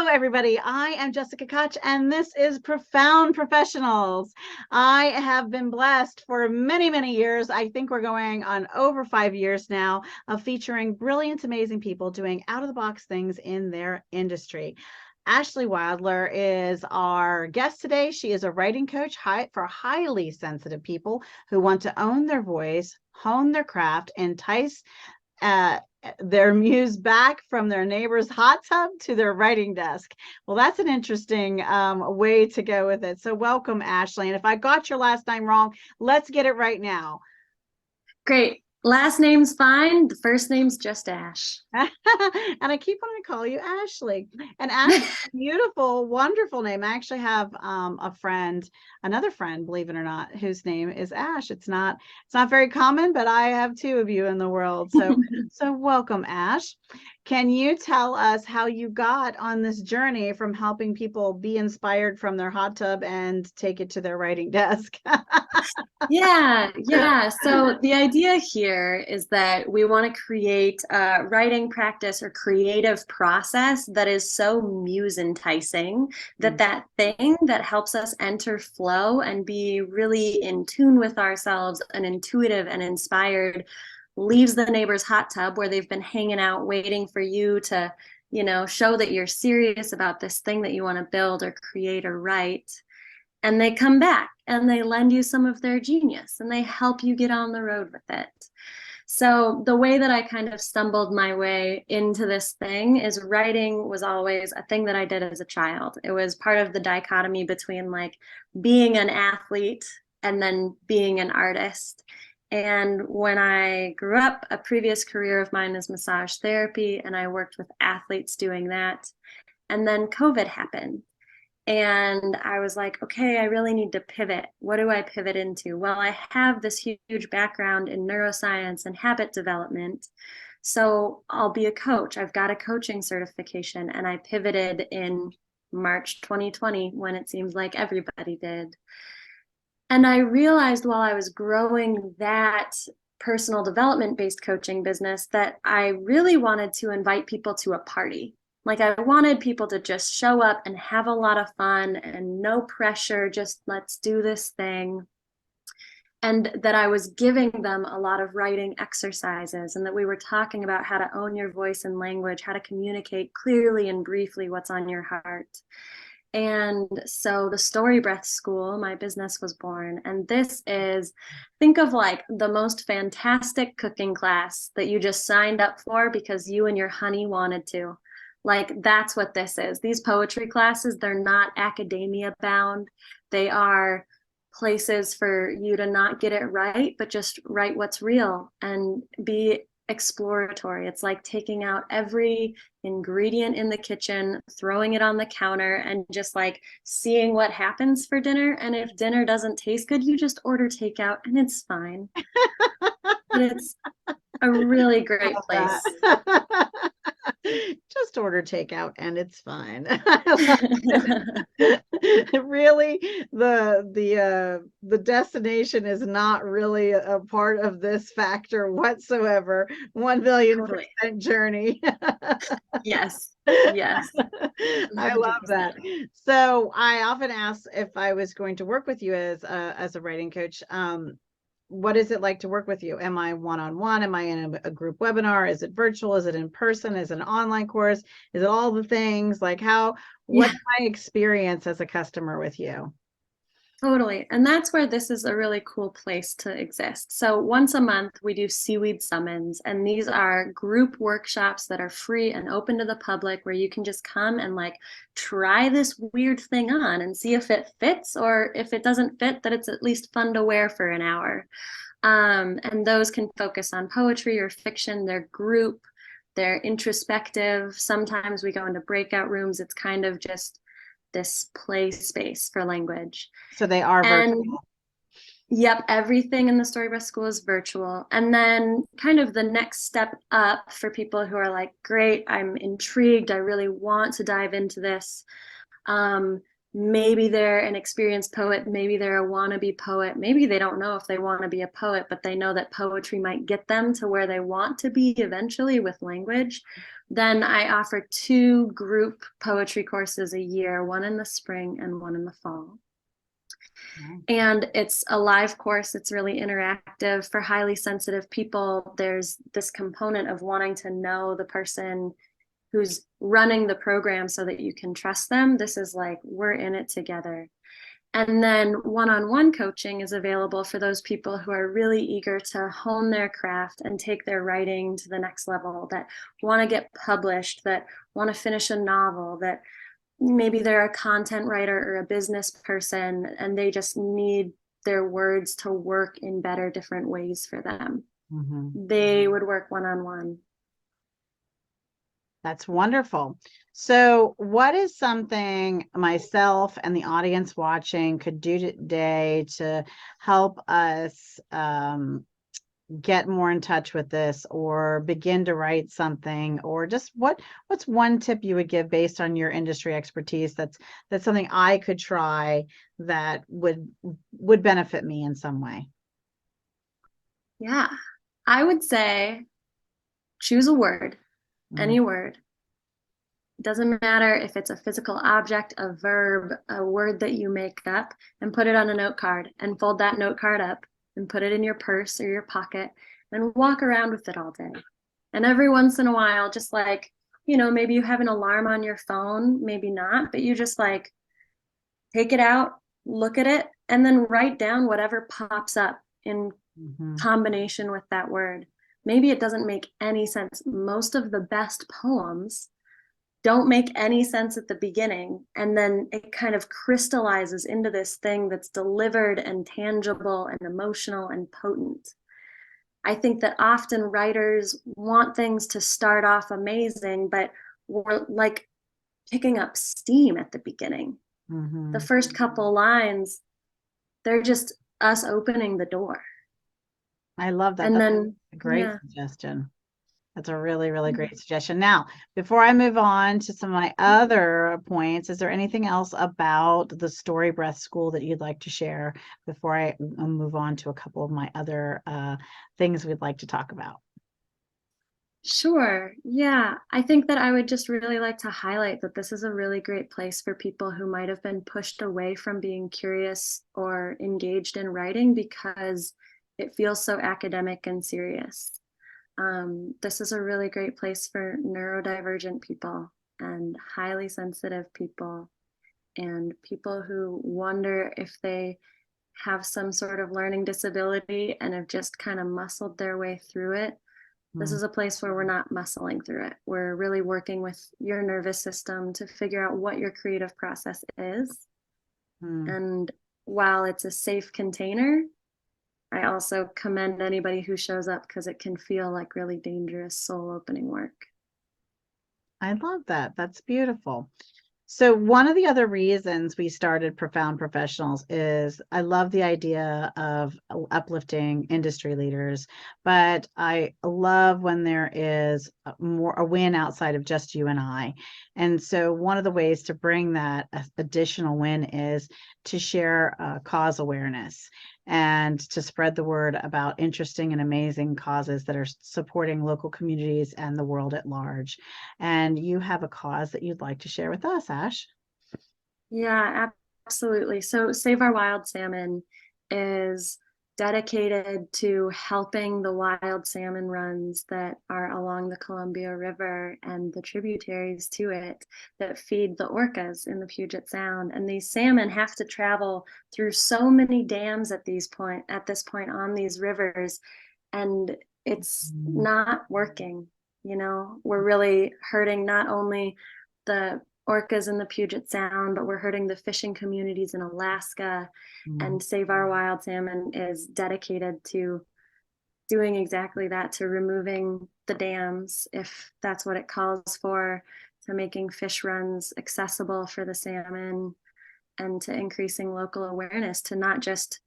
everybody. I am Jessica Koch, and this is Profound Professionals. I have been blessed for many, many years. I think we're going on over 5 years now of featuring brilliant, amazing people doing out-of-the-box things in their industry. Ashley Wylder is our guest today. She is a writing coach for highly sensitive people who want to own their voice, hone their craft, entice their muse back from their neighbor's hot tub to their writing desk. Well, that's an interesting way to go with it. So welcome, Ashley. And if I got your last name wrong, let's get it right now. Great. Last name's fine. The first name's just Ash. And I keep wanting to call you Ashley. And Ashley, beautiful, wonderful name. I actually have another friend, believe it or not, whose name is Ash. It's not very common, but I have two of you in the world. So welcome, Ash. Can you tell us how you got on this journey from helping people be inspired from their hot tub and take it to their writing desk? Yeah. So the idea here is that we want to create a writing practice or creative process that is so muse enticing that thing that helps us enter flow and be really in tune with ourselves and intuitive and inspired leaves the neighbor's hot tub where they've been hanging out waiting for you to, show that you're serious about this thing that you want to build or create or write. And they come back and they lend you some of their genius and they help you get on the road with it. So the way that I kind of stumbled my way into this thing is writing was always a thing that I did as a child. It was part of the dichotomy between like being an athlete and then being an artist. And when I grew up, a previous career of mine is massage therapy, and I worked with athletes doing that. And then COVID happened. And I was like, okay, I really need to pivot. What do I pivot into? Well, I have this huge background in neuroscience and habit development. So I'll be a coach. I've got a coaching certification, and I pivoted in March 2020 when it seems like everybody did. And I realized while I was growing that personal development-based coaching business that I really wanted to invite people to a party. Like I wanted people to just show up and have a lot of fun and no pressure, just let's do this thing. And that I was giving them a lot of writing exercises and that we were talking about how to own your voice and language, how to communicate clearly and briefly what's on your heart. And so the Storybreath School, my business, was born. And this is, think of like the most fantastic cooking class that you just signed up for because you and your honey wanted to. Like that's what this is. These poetry classes, they're not academia bound. They are places for you to not get it right, but just write what's real and be exploratory. It's like taking out every ingredient in the kitchen, throwing it on the counter, and just like seeing what happens for dinner. And if dinner doesn't taste good, you just order takeout and it's fine. But it's a really great place. Just order takeout and it's fine. Really, the destination is not really a part of this factor whatsoever. 1,000,000% journey. Yes. I love that. So I often ask if I was going to work with you as a writing coach, what is it like to work with you? Am I one-on-one? Am I in a group webinar? Is it virtual? Is it in person? Is it an online course? Is it all the things? Like what's my experience as a customer with you? Totally. And that's where this is a really cool place to exist. So once a month, we do seaweed summons, and these are group workshops that are free and open to the public where you can just come and like try this weird thing on and see if it fits, or if it doesn't fit, that it's at least fun to wear for an hour. And those can focus on poetry or fiction. They're group, they're introspective. Sometimes we go into breakout rooms. It's kind of just this play space for language. So they are virtual. Yep, everything in the Storybreath School is virtual. And then kind of the next step up for people who are like, great, I'm intrigued, I really want to dive into this. maybe they're an experienced poet, maybe they're a wannabe poet, maybe they don't know if they want to be a poet, but they know that poetry might get them to where they want to be eventually with language, then I offer 2 group poetry courses a year, one in the spring and one in the fall. And it's a live course. It's really interactive. For highly sensitive people, there's this component of wanting to know the person who's running the program so that you can trust them. This is like, we're in it together. And then one-on-one coaching is available for those people who are really eager to hone their craft and take their writing to the next level, that want to get published, that want to finish a novel, that maybe they're a content writer or a business person and they just need their words to work in better, different ways for them. They would work one-on-one. That's wonderful. So what is something myself and the audience watching could do today to help us get more in touch with this, or begin to write something, or just what's one tip you would give based on your industry expertise that's something I could try that would benefit me in some way? Yeah, I would say choose a word, any word. It doesn't matter if it's a physical object, a verb, a word that you make up, and put it on a note card and fold that note card up and put it in your purse or your pocket and walk around with it all day. And every once in a while, just like, maybe you have an alarm on your phone, maybe not, but you just like take it out, look at it, and then write down whatever pops up in combination with that word. Maybe it doesn't make any sense. Most of the best poems don't make any sense at the beginning, and then it kind of crystallizes into this thing that's delivered and tangible and emotional and potent. I think that often writers want things to start off amazing, but we're like picking up steam at the beginning. The first couple lines, they're just us opening the door. I love that. And That's then a great suggestion. That's a really, really great suggestion. Now, before I move on to some of my other points, is there anything else about the Storybreath School that you'd like to share before I move on to a couple of my other things we'd like to talk about? Sure. Yeah. I think that I would just really like to highlight that this is a really great place for people who might have been pushed away from being curious or engaged in writing because it feels so academic and serious. This is a really great place for neurodivergent people and highly sensitive people and people who wonder if they have some sort of learning disability and have just kind of muscled their way through it. This is a place where we're not muscling through it. We're really working with your nervous system to figure out what your creative process is. And while it's a safe container, I also commend anybody who shows up because it can feel like really dangerous soul opening work. I love that. That's beautiful. So one of the other reasons we started Profound Professionals is I love the idea of uplifting industry leaders, but I love when there is a win outside of just you and I. And so one of the ways to bring that additional win is to share cause awareness and to spread the word about interesting and amazing causes that are supporting local communities and the world at large. And you have a cause that you'd like to share with us, Ash. Yeah, absolutely. So Save Our Wild Salmon is dedicated to helping the wild salmon runs that are along the Columbia River and the tributaries to it that feed the orcas in the Puget Sound. And these salmon have to travel through so many dams at this point on these rivers, and it's not working. We're really hurting not only the orcas in the Puget Sound, but we're hurting the fishing communities in Alaska. And Save Our Wild Salmon is dedicated to doing exactly that, to removing the dams, if that's what it calls for, to making fish runs accessible for the salmon, and to increasing local awareness to not just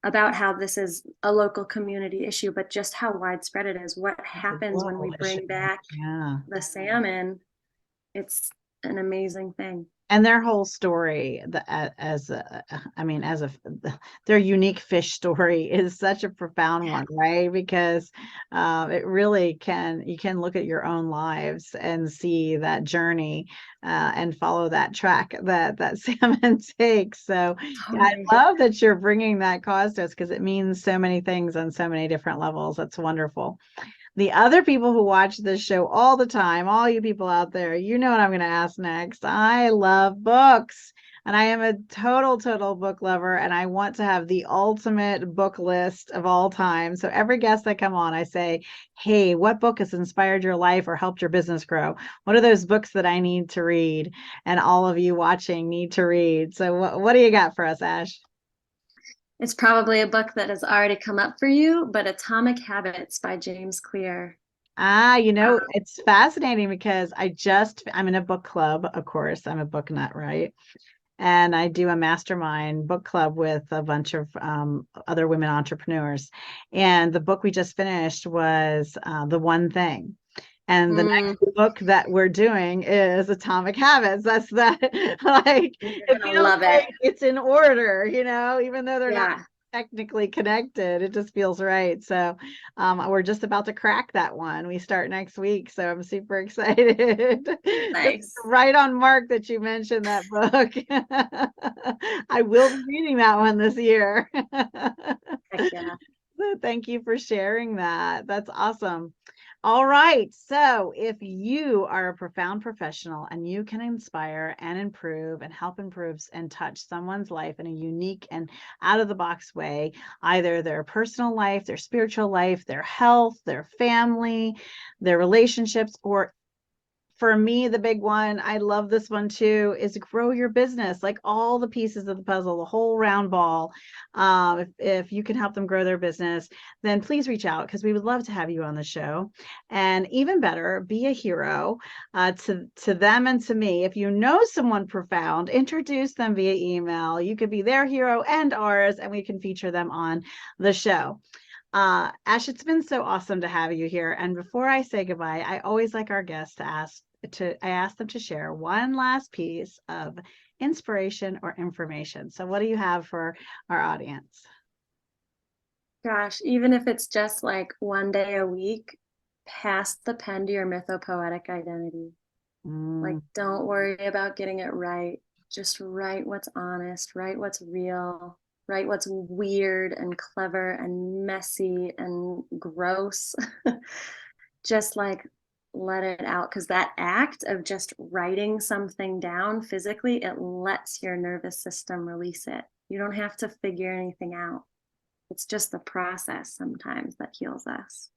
about how this is a local community issue, but just how widespread it is. What happens when we bring back the salmon? It's an amazing thing. And their whole story, their unique fish story is such a profound one, right? Because it really you can look at your own lives and see that journey and follow that track that salmon takes. So yeah, I Totally. love that you're bringing that cause to us because it means so many things on so many different levels. That's wonderful. The other people who watch this show all the time, all you people out there, you know what I'm going to ask next. I love books and I am a total book lover and I want to have the ultimate book list of all time. So every guest that come on, I say, hey, what book has inspired your life or helped your business grow? What are those books that I need to read and all of you watching need to read? So what do you got for us, Ash? It's probably a book that has already come up for you, but Atomic Habits by James Clear. It's fascinating because I'm in a book club, of course. I'm a book nut, right? And I do a mastermind book club with a bunch of other women entrepreneurs. And the book we just finished was The One Thing. And the next book that we're doing is Atomic Habits. That's that, like, You're it gonna feels love like it. it's in order, even though they're not Yeah. technically connected. It just feels right. So we're just about to crack that one. We start next week. So I'm super excited. It's Nice. right on mark that you mentioned that book. I will be reading that one this year. Heck yeah. So thank you for sharing that. That's awesome. All right. So if you are a profound professional and you can inspire and improve and help improve and touch someone's life in a unique and out of the box way, either their personal life, their spiritual life, their health, their family, their relationships, or for me, the big one, I love this one too, is grow your business, like all the pieces of the puzzle, the whole round ball. If you can help them grow their business, then please reach out because we would love to have you on the show. And even better, be a hero to them and to me. If you know someone profound, introduce them via email. You could be their hero and ours, and we can feature them on the show. Ash, it's been so awesome to have you here. And before I say goodbye, I always like our guests I ask them to share one last piece of inspiration or information. So what do you have for our audience? Gosh, even if it's just like one day a week, pass the pen to your mythopoetic identity. Like, don't worry about getting it right. Just write what's honest, write what's real, write what's weird and clever and messy and gross. Just like let it out, because that act of just writing something down physically, it lets your nervous system release it. You don't have to figure anything out. It's just the process sometimes that heals us.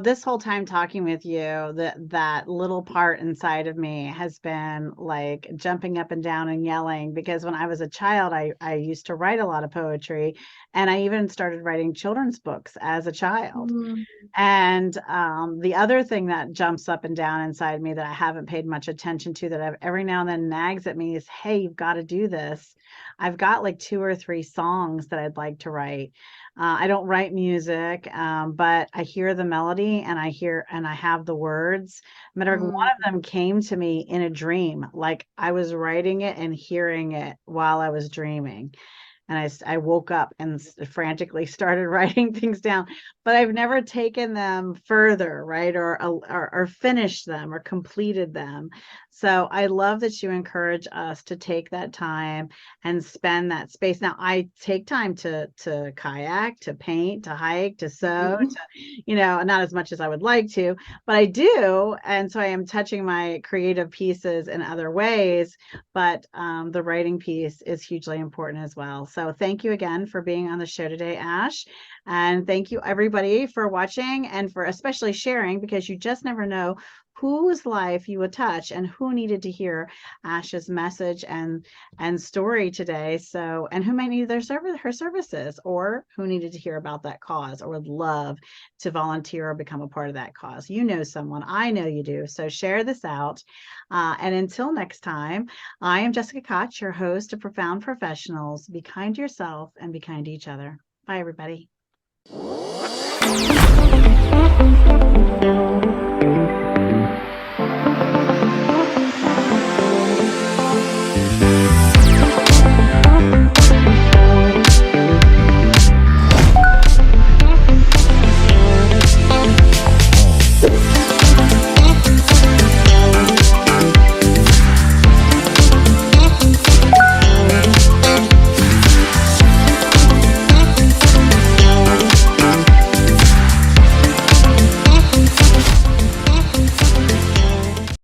This whole time talking with you, that little part inside of me has been like jumping up and down and yelling because when I was a child, I used to write a lot of poetry and I even started writing children's books as a child. And the other thing that jumps up and down inside me that I haven't paid much attention to that I've every now and then nags at me is, hey, you've got to do this. I've got like 2 or 3 songs that I'd like to write. I don't write music, but I hear the melody and I have the words. Matter of fact, one of them came to me in a dream, like I was writing it and hearing it while I was dreaming. And I woke up and frantically started writing things down, but I've never taken them further, right? Or finished them or completed them. So I love that you encourage us to take that time and spend that space. Now I take time to kayak, to paint, to hike, to sew, not as much as I would like to, but I do. And so I am touching my creative pieces in other ways, but the writing piece is hugely important as well. So thank you again for being on the show today, Ash. And thank you everybody for watching and for especially sharing, because you just never know whose life you would touch and who needed to hear Ash's message and story today. So, and who might need her services, or who needed to hear about that cause or would love to volunteer or become a part of that cause. You know someone, I know you do. So share this out. And until next time, I am Jessica Koch, your host of Profound Professionals. Be kind to yourself and be kind to each other. Bye, everybody.